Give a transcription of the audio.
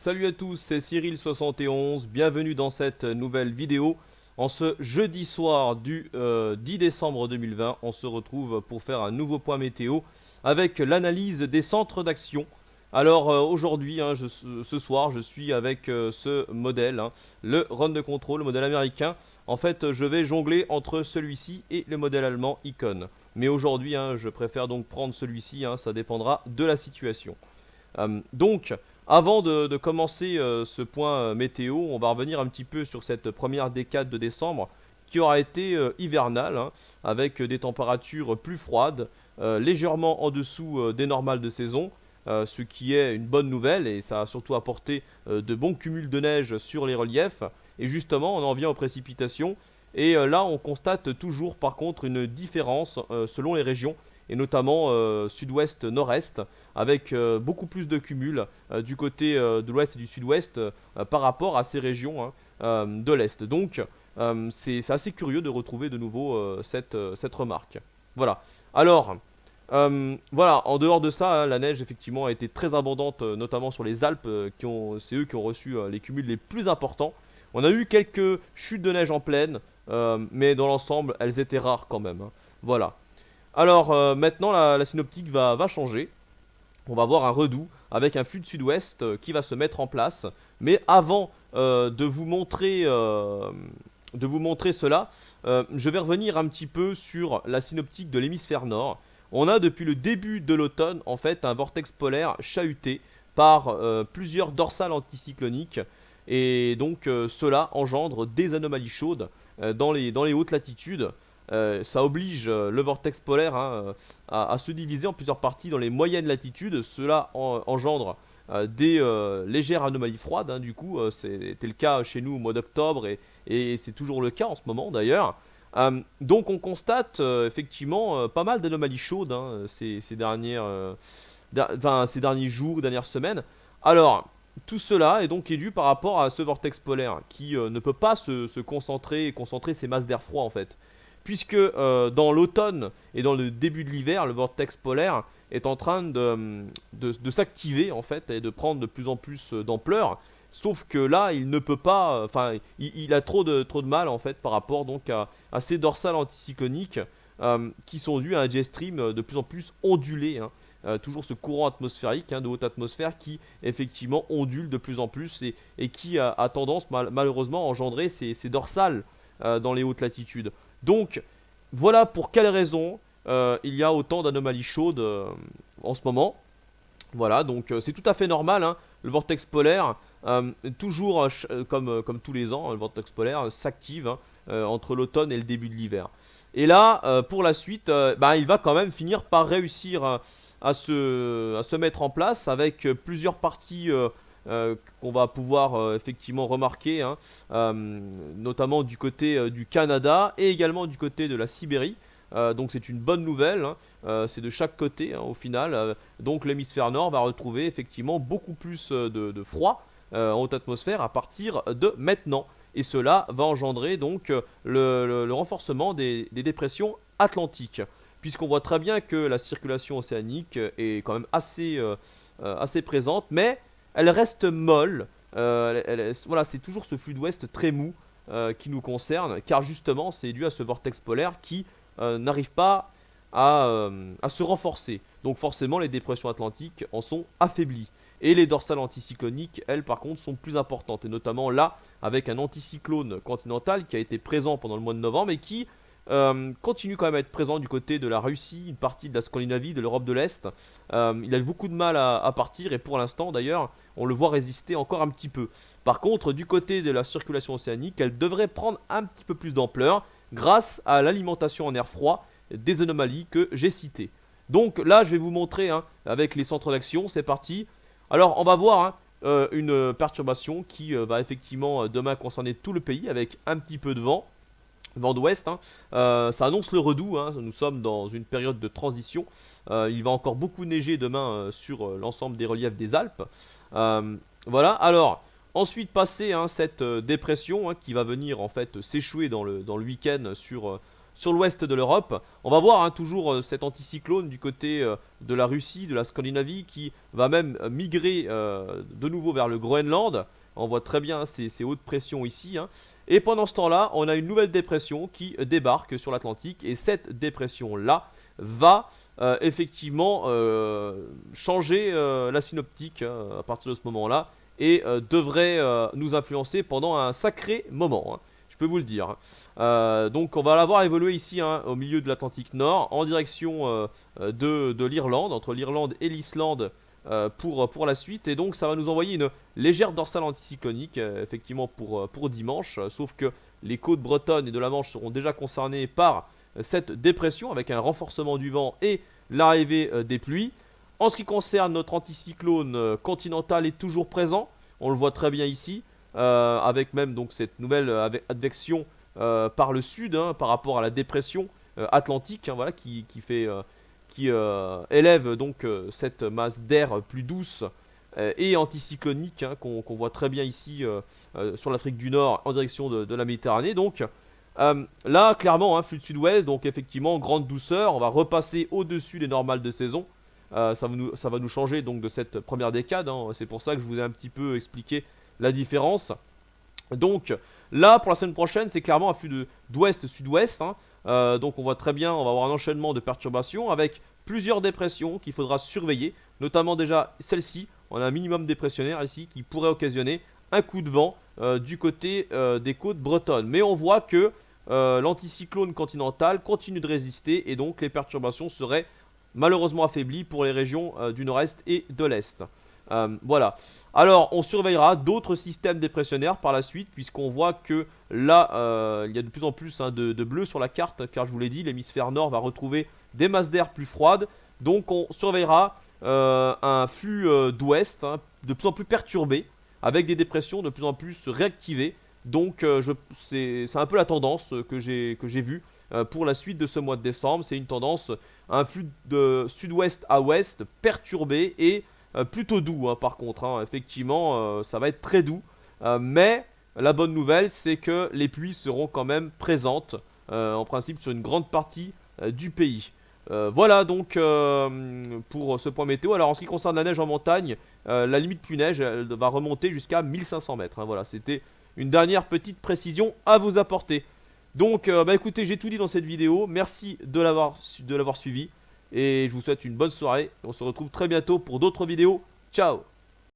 Salut à tous, c'est Cyril71, bienvenue dans cette nouvelle vidéo. En ce jeudi soir du 10 décembre 2020, on se retrouve pour faire un nouveau point météo avec l'analyse des centres d'action. Alors aujourd'hui, ce soir, je suis avec ce modèle, le Run de Control, le modèle américain. En fait, je vais jongler entre celui-ci et le modèle allemand Icon. Mais aujourd'hui, je préfère donc prendre celui-ci, ça dépendra de la situation. Donc, avant de commencer ce point météo, on va revenir un petit peu sur cette première décade de décembre qui aura été hivernale, avec des températures plus froides, légèrement en dessous des normales de saison, ce qui est une bonne nouvelle et ça a surtout apporté de bons cumuls de neige sur les reliefs. Et justement, on en vient aux précipitations. Et là, on constate toujours par contre une différence selon les régions et notamment sud-ouest, nord-est, avec beaucoup plus de cumuls du côté de l'ouest et du sud-ouest par rapport à ces régions de l'est. Donc c'est assez curieux de retrouver de nouveau cette remarque. Voilà. Alors, voilà, en dehors de ça, la neige effectivement a été très abondante, notamment sur les Alpes, c'est eux qui ont reçu les cumuls les plus importants. On a eu quelques chutes de neige en plaine, mais dans l'ensemble, elles étaient rares quand même. Voilà. Alors maintenant la synoptique va changer. On va voir un redout avec un flux de sud-ouest qui va se mettre en place. Mais avant de vous montrer cela, je vais revenir un petit peu sur la synoptique de l'hémisphère nord. On a depuis le début de l'automne en fait un vortex polaire chahuté par plusieurs dorsales anticycloniques. Et donc cela engendre des anomalies chaudes dans les hautes latitudes. Ça oblige le vortex polaire à se diviser en plusieurs parties dans les moyennes latitudes. Cela engendre des légères anomalies froides. Du coup, c'était le cas chez nous au mois d'octobre et c'est toujours le cas en ce moment d'ailleurs. Donc on constate effectivement pas mal d'anomalies chaudes ces derniers jours, dernières semaines. Alors, tout cela est donc dû par rapport à ce vortex polaire qui ne peut pas se concentrer et concentrer ses masses d'air froid en fait. Puisque dans l'automne et dans le début de l'hiver, le vortex polaire est en train de s'activer en fait et de prendre de plus en plus d'ampleur. Sauf que là, il ne peut pas, enfin, il a trop de mal en fait par rapport donc à ces dorsales anticycloniques qui sont dues à un jet stream de plus en plus ondulé. Toujours ce courant atmosphérique de haute atmosphère qui effectivement ondule de plus en plus et qui a tendance malheureusement à engendrer ces dorsales dans les hautes latitudes. Donc voilà pour quelles raisons il y a autant d'anomalies chaudes en ce moment. Voilà, donc c'est tout à fait normal. Le vortex polaire, toujours comme tous les ans, le vortex polaire s'active entre l'automne et le début de l'hiver. Et là, pour la suite, il va quand même finir par réussir à se mettre en place avec plusieurs parties qu'on va pouvoir effectivement remarquer, notamment du côté du Canada et également du côté de la Sibérie. Donc c'est une bonne nouvelle, c'est de chaque côté au final. Donc l'hémisphère nord va retrouver effectivement beaucoup plus de froid en haute atmosphère à partir de maintenant. Et cela va engendrer donc le renforcement des dépressions atlantiques. Puisqu'on voit très bien que la circulation océanique est quand même assez présente, mais elle reste molle. Voilà, c'est toujours ce flux d'ouest très mou qui nous concerne, car justement c'est dû à ce vortex polaire qui n'arrive pas à se renforcer. Donc forcément les dépressions atlantiques en sont affaiblies. Et les dorsales anticycloniques, elles par contre, sont plus importantes. Et notamment là, avec un anticyclone continental qui a été présent pendant le mois de novembre et qui continue quand même à être présent du côté de la Russie, une partie de la Scandinavie, de l'Europe de l'Est. Il a eu beaucoup de mal à partir et pour l'instant d'ailleurs, on le voit résister encore un petit peu. Par contre, du côté de la circulation océanique, elle devrait prendre un petit peu plus d'ampleur grâce à l'alimentation en air froid des anomalies que j'ai citées. Donc là, je vais vous montrer avec les centres d'action, c'est parti. Alors, on va voir une perturbation qui va effectivement demain concerner tout le pays avec un petit peu de vent d'ouest. Ça annonce le redout, nous sommes dans une période de transition. Il va encore beaucoup neiger demain sur l'ensemble des reliefs des Alpes. Voilà, alors ensuite passer cette dépression qui va venir en fait s'échouer dans le week-end sur l'ouest de l'Europe. On va voir toujours cet anticyclone du côté de la Russie, de la Scandinavie, qui va même migrer de nouveau vers le Groenland. On voit très bien ces hautes pressions ici. Et pendant ce temps-là, on a une nouvelle dépression qui débarque sur l'Atlantique. Et cette dépression-là va effectivement changer la synoptique à partir de ce moment-là. Et devrait nous influencer pendant un sacré moment. Je peux vous le dire. Donc on va la voir évoluer ici au milieu de l'Atlantique Nord en direction de l'Irlande, entre l'Irlande et l'Islande pour la suite. Et donc ça va nous envoyer une légère dorsale anticyclonique effectivement pour dimanche. Sauf que les côtes bretonnes et de la Manche seront déjà concernées par cette dépression avec un renforcement du vent et l'arrivée des pluies. En ce qui concerne notre anticyclone continental est toujours présent. On le voit très bien ici. Avec même donc cette nouvelle advection par le sud par rapport à la dépression atlantique voilà, qui élève donc cette masse d'air plus douce et anticyclonique qu'on voit très bien ici sur l'Afrique du Nord en direction de la Méditerranée. Donc là clairement flux de sud-ouest, donc effectivement grande douceur, on va repasser au-dessus des normales de saison. Ça va nous changer donc de cette première décade, c'est pour ça que je vous ai un petit peu expliqué la différence. Donc là pour la semaine prochaine c'est clairement un flux d'ouest-sud-ouest. Donc on voit très bien, on va avoir un enchaînement de perturbations avec plusieurs dépressions qu'il faudra surveiller. Notamment déjà celle-ci, on a un minimum dépressionnaire ici qui pourrait occasionner un coup de vent du côté des côtes bretonnes. Mais on voit que l'anticyclone continental continue de résister et donc les perturbations seraient malheureusement affaiblies pour les régions du nord-est et de l'est. Voilà. Alors on surveillera d'autres systèmes dépressionnaires par la suite, puisqu'on voit que là il y a de plus en plus de bleu sur la carte, car je vous l'ai dit, l'hémisphère nord va retrouver des masses d'air plus froides. Donc on surveillera un flux d'ouest de plus en plus perturbé, avec des dépressions de plus en plus réactivées. Donc c'est un peu la tendance que j'ai vue pour la suite de ce mois de décembre. C'est une tendance, un flux de sud-ouest à ouest perturbé et plutôt doux par contre, effectivement ça va être très doux, mais la bonne nouvelle c'est que les pluies seront quand même présentes en principe sur une grande partie du pays. Voilà donc pour ce point météo. Alors en ce qui concerne la neige en montagne, la limite pluie neige elle va remonter jusqu'à 1500 mètres, voilà, c'était une dernière petite précision à vous apporter. Donc écoutez, j'ai tout dit dans cette vidéo, merci de l'avoir suivi. Et je vous souhaite une bonne soirée. On se retrouve très bientôt pour d'autres vidéos. Ciao!